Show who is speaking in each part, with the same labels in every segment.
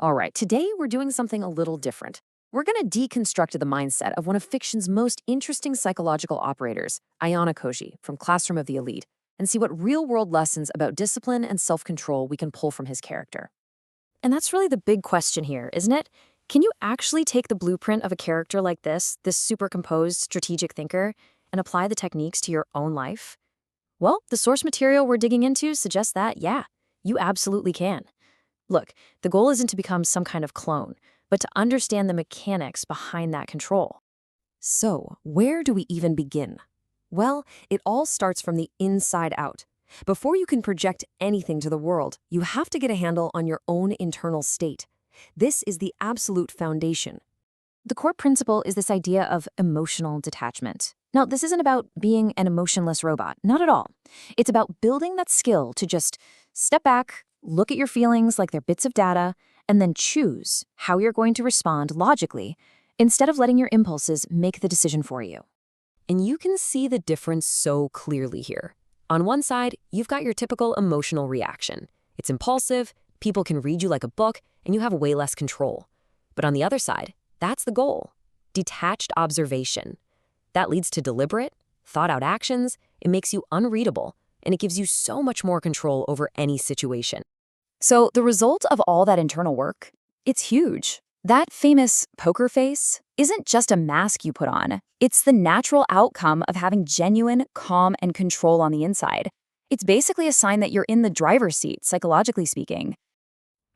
Speaker 1: All right, today we're doing something a little different. We're going to deconstruct the mindset of one of fiction's most interesting psychological operators, Ayanokoji, from Classroom of the Elite, and see what real-world lessons about discipline and self-control we can pull from his character. And that's really the big question here, isn't it? Can you actually take the blueprint of a character like this super composed, strategic thinker, and apply the techniques to your own life? Well, the source material we're digging into suggests that, yeah, you absolutely can. Look, the goal isn't to become some kind of clone, but to understand the mechanics behind that control. So, where do we even begin? Well, it all starts from the inside out. Before you can project anything to the world, you have to get a handle on your own internal state. This is the absolute foundation. The core principle is this idea of emotional detachment. Now, this isn't about being an emotionless robot, not at all. It's about building that skill to just step back, look at your feelings like they're bits of data, and then choose how you're going to respond logically instead of letting your impulses make the decision for you. And you can see the difference so clearly here. On one side, you've got your typical emotional reaction. It's impulsive, people can read you like a book, and you have way less control. But on the other side, that's the goal. Detached observation. That leads to deliberate, thought-out actions, it makes you unreadable, and it gives you so much more control over any situation. So the result of all that internal work, it's huge. That famous poker face isn't just a mask you put on. It's the natural outcome of having genuine calm and control on the inside. It's basically a sign that you're in the driver's seat, psychologically speaking.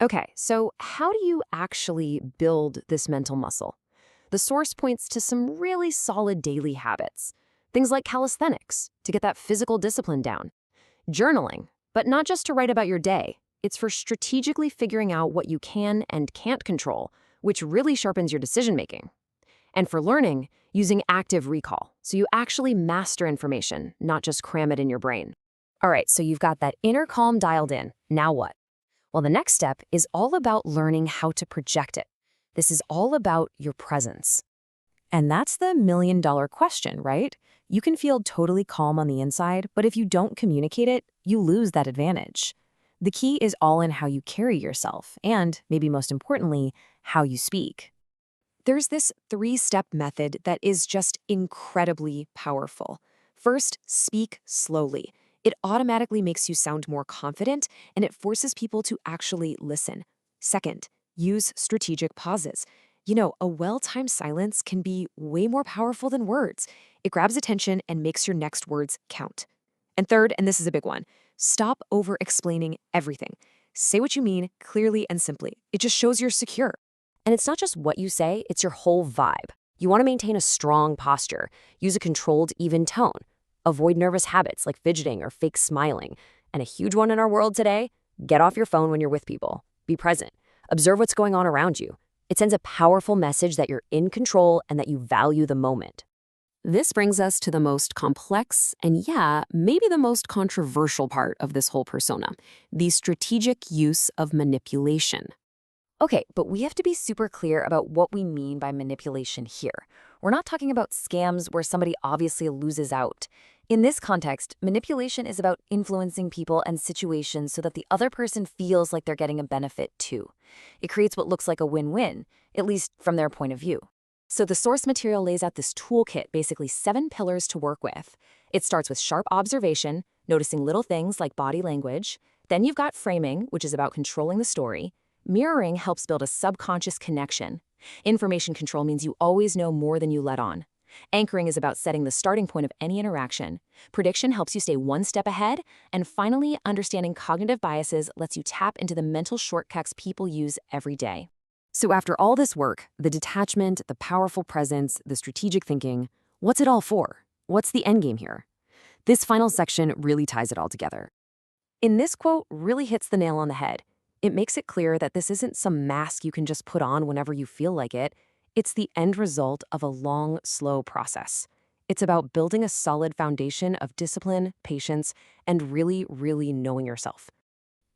Speaker 1: Okay, so how do you actually build this mental muscle? The source points to some really solid daily habits. Things like calisthenics, to get that physical discipline down. Journaling, but not just to write about your day. It's for strategically figuring out what you can and can't control, which really sharpens your decision-making. And for learning, using active recall, so you actually master information, not just cram it in your brain. All right, so you've got that inner calm dialed in. Now what? Well, the next step is all about learning how to project it. This is all about your presence. And that's the million-dollar question, right? You can feel totally calm on the inside, but if you don't communicate it, you lose that advantage. The key is all in how you carry yourself and, maybe most importantly, how you speak. There's this 3-step method that is just incredibly powerful. First, speak slowly. It automatically makes you sound more confident, and it forces people to actually listen. Second, use strategic pauses. You know, a well-timed silence can be way more powerful than words. It grabs attention and makes your next words count. And third, and this is a big one, stop over-explaining everything. Say what you mean clearly and simply. It just shows you're secure. And it's not just what you say, it's your whole vibe. You want to maintain a strong posture. Use a controlled, even tone. Avoid nervous habits like fidgeting or fake smiling. And a huge one in our world today, get off your phone when you're with people. Be present. Observe what's going on around you. It sends a powerful message that you're in control and that you value the moment. This brings us to the most complex and, yeah, maybe the most controversial part of this whole persona, the strategic use of manipulation. Okay, but we have to be super clear about what we mean by manipulation here. We're not talking about scams where somebody obviously loses out. In this context, manipulation is about influencing people and situations so that the other person feels like they're getting a benefit too. It creates what looks like a win-win, at least from their point of view. So the source material lays out this toolkit, basically 7 pillars to work with. It starts with sharp observation, noticing little things like body language. Then you've got framing, which is about controlling the story. Mirroring helps build a subconscious connection. Information control means you always know more than you let on. Anchoring is about setting the starting point of any interaction. Prediction helps you stay one step ahead. And finally, understanding cognitive biases lets you tap into the mental shortcuts people use every day. So after all this work, the detachment, the powerful presence, the strategic thinking, what's it all for? What's the endgame here? This final section really ties it all together. In this quote really hits the nail on the head. It makes it clear that this isn't some mask you can just put on whenever you feel like it. It's the end result of a long, slow process. It's about building a solid foundation of discipline, patience, and really, really knowing yourself.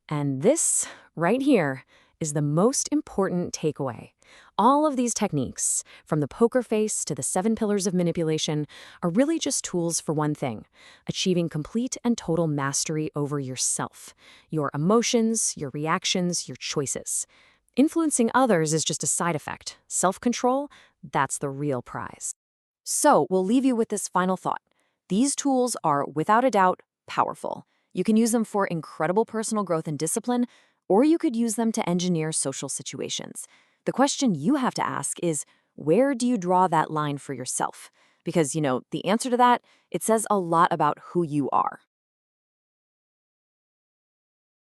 Speaker 1: And this, right here, is the most important takeaway. All of these techniques, from the poker face to the 7 pillars of manipulation, are really just tools for one thing: achieving complete and total mastery over yourself, your emotions, your reactions, your choices.
Speaker 2: Influencing others is just a side effect. Self-control, that's the real prize.
Speaker 1: So, we'll leave you with this final thought. These tools are, without a doubt, powerful. You can use them for incredible personal growth and discipline, or you could use them to engineer social situations. The question you have to ask is, where do you draw that line for yourself? Because, the answer to that, it says a lot about who you are.